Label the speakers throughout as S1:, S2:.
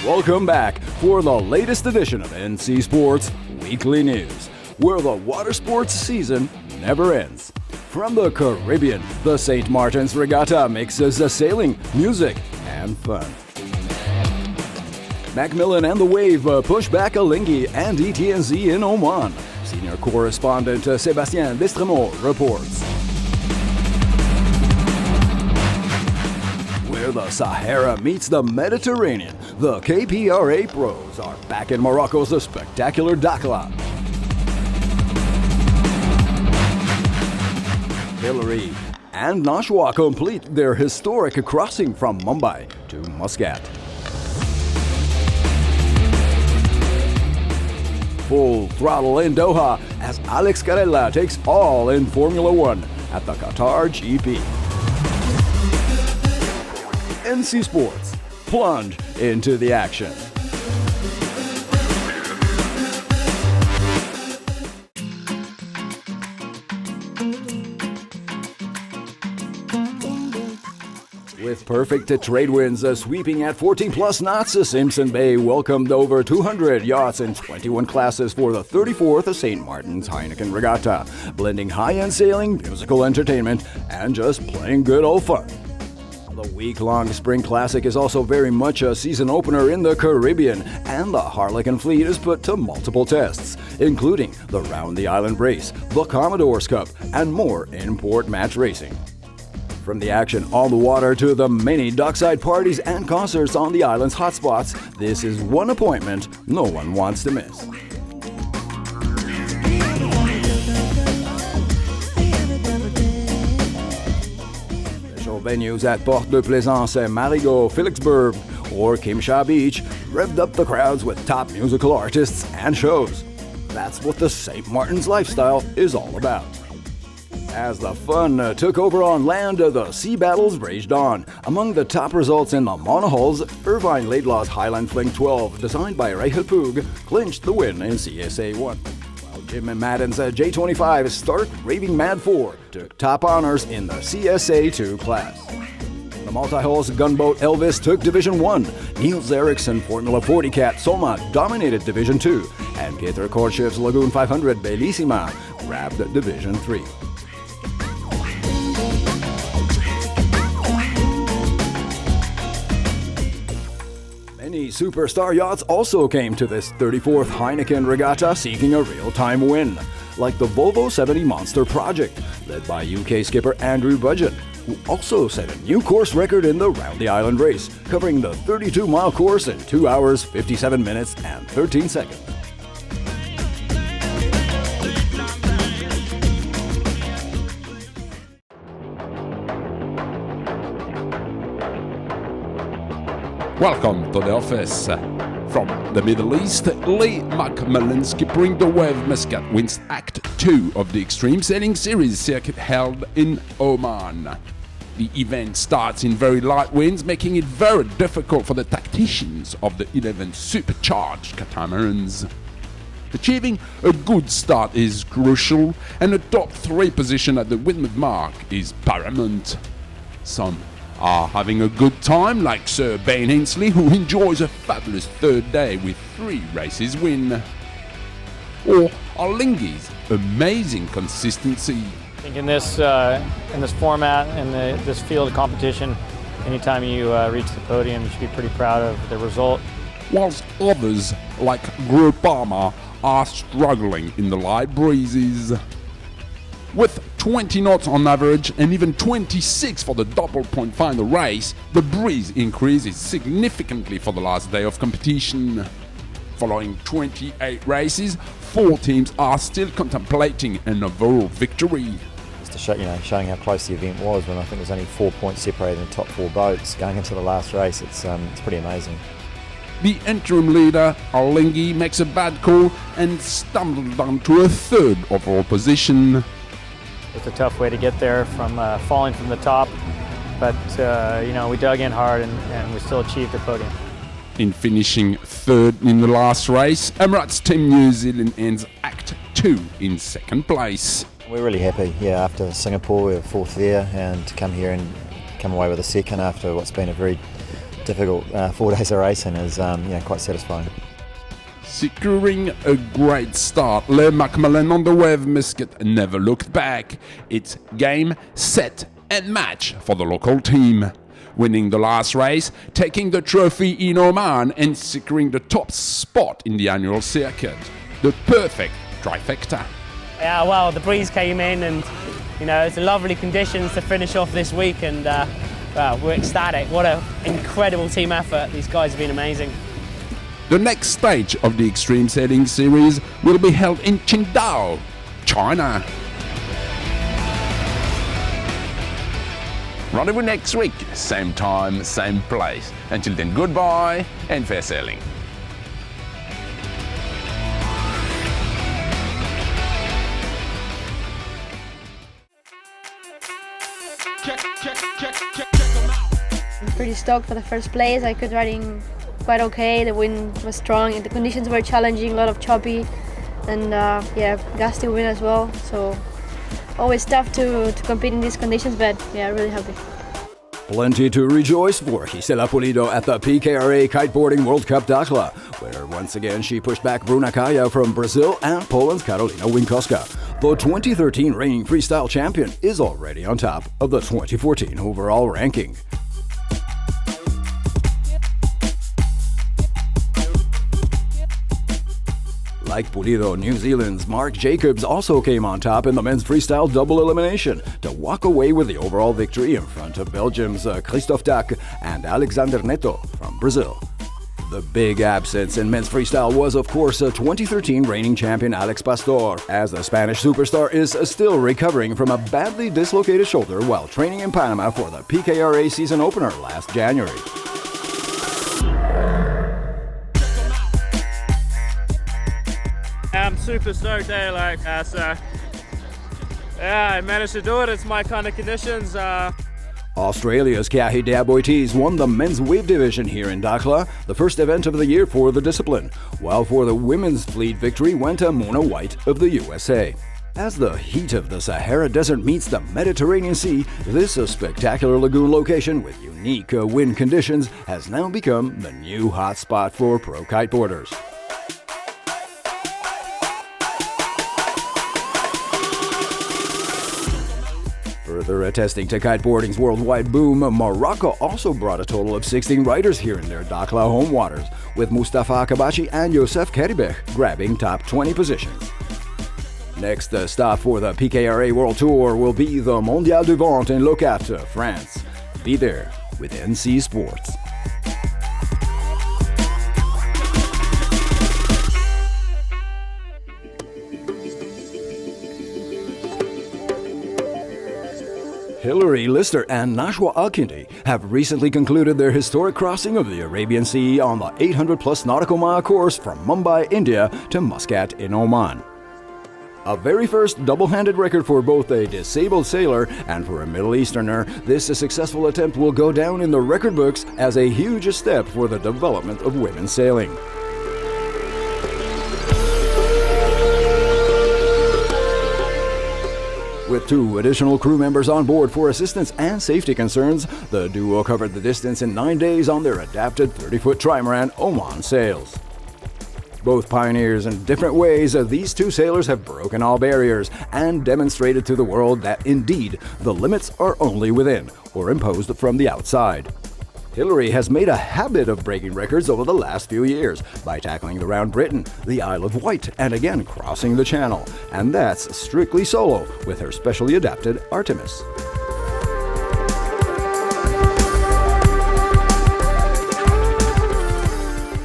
S1: Welcome back for the latest edition of NC Sports Weekly News, where the water sports season never ends. From the Caribbean, the St. Martin's Regatta mixes sailing, music, and fun. McMillian and the Wave push back Alinghi and ETNZ in Oman. Senior correspondent Sébastien Destremont reports. Where the Sahara meets the Mediterranean, the KPRA pros are back in Morocco's spectacular Dakhla. Hilary and Nashwa complete their historic crossing from Mumbai to Muscat. Full throttle in Doha as Carella takes all in Formula One at the Qatar GP. NC Sports, plunge into the action. With perfect trade winds sweeping at 14+ knots, Simpson Bay welcomed over 200 yachts in 21 classes for the 34th St. Maarten Heineken Regatta, blending high-end sailing, musical entertainment, and just plain good old fun. The week-long Spring Classic is also very much a season opener in the Caribbean, and the Harlequin fleet is put to multiple tests, including the Round the Island Race, the Commodore's Cup, and more in-port match racing. From the action on the water to the many dockside parties and concerts on the island's hotspots, this is one appointment no one wants to miss. Special venues at Porte de Plaisance, Marigot, Philipsburg, or Kimsha Beach revved up the crowds with top musical artists and shows. That's what the St. Martin's lifestyle is all about. As the fun took over on land, the sea battles raged on. Among the top results in the monohulls, Irvine Laidlaw's Highland Fling 12, designed by Rachel Poog, clinched the win in CSA 1. While Jim and Madden's J25 Stark Raving Mad 4 took top honors in the CSA 2 class. The multi-hulls gunboat Elvis took Division 1, Niels Eriksen Formula 40 Cat Soma dominated Division 2, and Peter Korchev's Lagoon 500 Bellissima grabbed Division 3. Many superstar yachts also came to this 34th Heineken Regatta seeking a real-time win, like the Volvo 70 Monster Project, led by UK skipper Andrew Budgeon, who also set a new course record in the Round the Island race, covering the 32-mile course in 2 hours, 57 minutes, and 13 seconds.
S2: Welcome to the office. From the Middle East, Lee McMillian skippering the Wave Muscat wins Act 2 of the Extreme Sailing Series circuit held in Oman. The event starts in very light winds, making it very difficult for the tacticians of the 11 supercharged catamarans. Achieving a good start is crucial, and a top 3 position at the windward mark is paramount. Some are having a good time, like Sir Bain Hinsley, who enjoys a fabulous third day with 3 races win. Or Alinghi's amazing consistency.
S3: I think in this format and this field of competition, anytime you reach the podium, you should be pretty proud of the result.
S2: Whilst others, like Groupama, are struggling in the light breezes. With 20 knots on average and even 26 for the double point final race, the breeze increases significantly for the last day of competition. Following 28 races, 4 teams are still contemplating an overall victory.
S4: Just to showing how close the event was, when I think there's only 4 points separating the top 4 boats going into the last race, it's pretty amazing.
S2: The interim leader, Alinghi, makes a bad call and stumbled down to a 3rd overall position.
S3: It's a tough way to get there from falling from the top, but we dug in hard and we still achieved the podium.
S2: In finishing 3rd in the last race, Emirates Team New Zealand ends Act 2 in 2nd place.
S4: We're really happy, after Singapore we were 4th there, and to come here and come away with a 2nd after what's been a very difficult 4 days of racing is quite satisfying.
S2: Securing a great start, Le McMillian on the wave Muscat never looked back. It's game, set and match for the local team. Winning the last race, taking the trophy in Oman and securing the top spot in the annual circuit. The perfect trifecta.
S5: Yeah, well, the breeze came in and, it's a lovely conditions to finish off this week and we're ecstatic. What an incredible team effort. These guys have been amazing.
S2: The next stage of the Extreme Sailing Series will be held in Qingdao, China. Rendezvous next week, same time, same place. Until then, goodbye and fair sailing.
S6: I'm pretty stoked for the first place. I could riding quite okay. The wind was strong and the conditions were challenging, a lot of choppy and gusty wind as well. So always tough to compete in these conditions, but really happy.
S1: Plenty to rejoice for Gisela Pulido at the PKRA Kiteboarding World Cup Dakhla, where once again she pushed back Bruna Kaya from Brazil and Poland's Karolina Winkowska. The 2013 reigning freestyle champion is already on top of the 2014 overall ranking. Like Pulido, New Zealand's Mark Jacobs also came on top in the men's freestyle double elimination to walk away with the overall victory in front of Belgium's Christophe Dac and Alexander Neto from Brazil. The big absence in men's freestyle was, of course, 2013 reigning champion Alex Pastor, as the Spanish superstar is still recovering from a badly dislocated shoulder while training in Panama for the PKRA season opener last January.
S7: I'm super stoked, I managed to do it. It's my kind of conditions.
S1: Australia's Kahi Daboitis won the men's wave division here in Dakhla, the first event of the year for the discipline, while for the women's fleet victory went to Mona White of the USA. As the heat of the Sahara Desert meets the Mediterranean Sea, this spectacular lagoon location with unique wind conditions has now become the new hotspot for pro kiteboarders. Further attesting to kiteboarding's worldwide boom, Morocco also brought a total of 16 riders here in their Dakhla home waters, with Mustafa Akabachi and Youssef Keribeh grabbing top 20 positions. Next stop for the PKRA World Tour will be the Mondial du Vent in Locat, France. Be there with NC Sports. Hilary, Lister, and Nashwa Al-Kindi have recently concluded their historic crossing of the Arabian Sea on the 800-plus nautical mile course from Mumbai, India to Muscat in Oman. A very first double-handed record for both a disabled sailor and for a Middle Easterner, this successful attempt will go down in the record books as a huge step for the development of women's sailing. With 2 additional crew members on board for assistance and safety concerns, the duo covered the distance in 9 days on their adapted 30-foot trimaran Oman sails. Both pioneers in different ways, these 2 sailors have broken all barriers and demonstrated to the world that indeed the limits are only within or imposed from the outside. Hilary has made a habit of breaking records over the last few years by tackling around Britain, the Isle of Wight, and again crossing the Channel, and that's strictly solo with her specially adapted Artemis.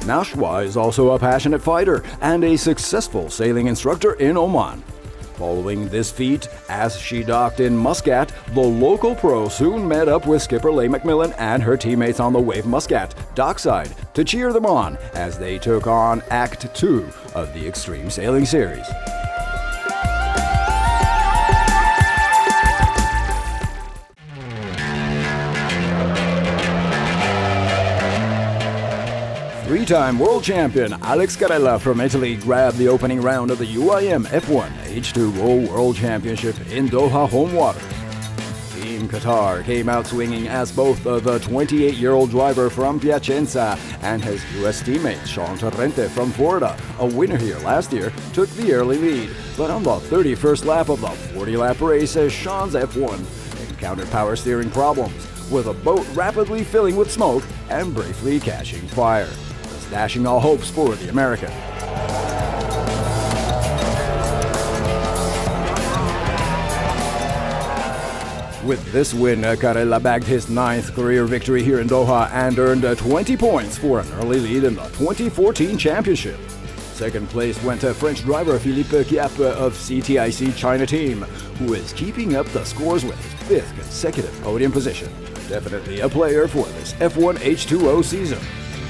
S1: Nashwa is also a passionate fighter and a successful sailing instructor in Oman. Following this feat, as she docked in Muscat, the local pro soon met up with skipper Leigh McMillian and her teammates on the Wave Muscat dockside to cheer them on as they took on Act 2 of the Extreme Sailing Series. Three-time world champion Alex Carella from Italy grabbed the opening round of the UIM F1 H2O World Championship in Doha home waters. Team from Qatar came out swinging as both the 28-year-old driver from Piacenza and his U.S. teammate Sean Torrente from Florida, a winner here last year, took the early lead. But on the 31st lap of the 40-lap race, Sean's F1 encountered power steering problems, with the boat rapidly filling with smoke and briefly catching fire, thus dashing all hopes for the American. With this win, Carella bagged his 9th career victory here in Doha and earned 20 points for an early lead in the 2014 championship. Second place went to French driver Philippe Giap of CTIC China team, who is keeping up the scores with his 5th consecutive podium position. Definitely a player for this F1 H2O season.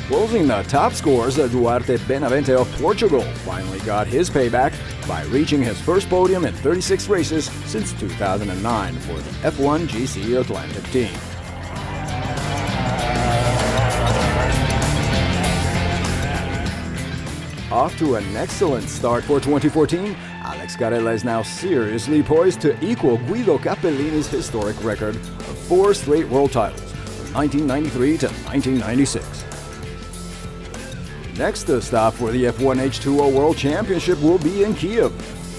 S1: Closing the top scores, Duarte Benavente of Portugal finally got his payback by reaching his first podium in 36 races since 2009 for the F1 GC Atlantic team. Off to an excellent start for 2014, Alex Carella is now seriously poised to equal Guido Cappellini's historic record of 4 straight world titles from 1993 to 1996. Next stop for the F1 H2O World Championship will be in Kiev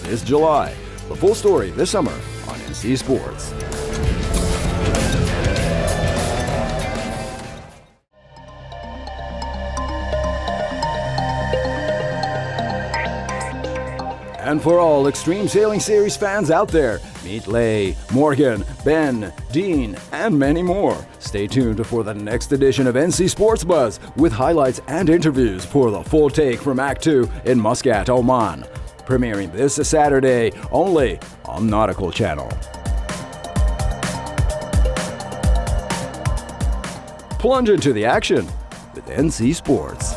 S1: this July. The full story this summer on NC Sports. And for all Extreme Sailing Series fans out there, meet Leigh, Morgan, Ben, Dean, and many more. Stay tuned for the next edition of NC Sports Buzz with highlights and interviews for the full take from Act 2 in Muscat, Oman. Premiering this Saturday only on Nautical Channel. Plunge into the action with NC Sports.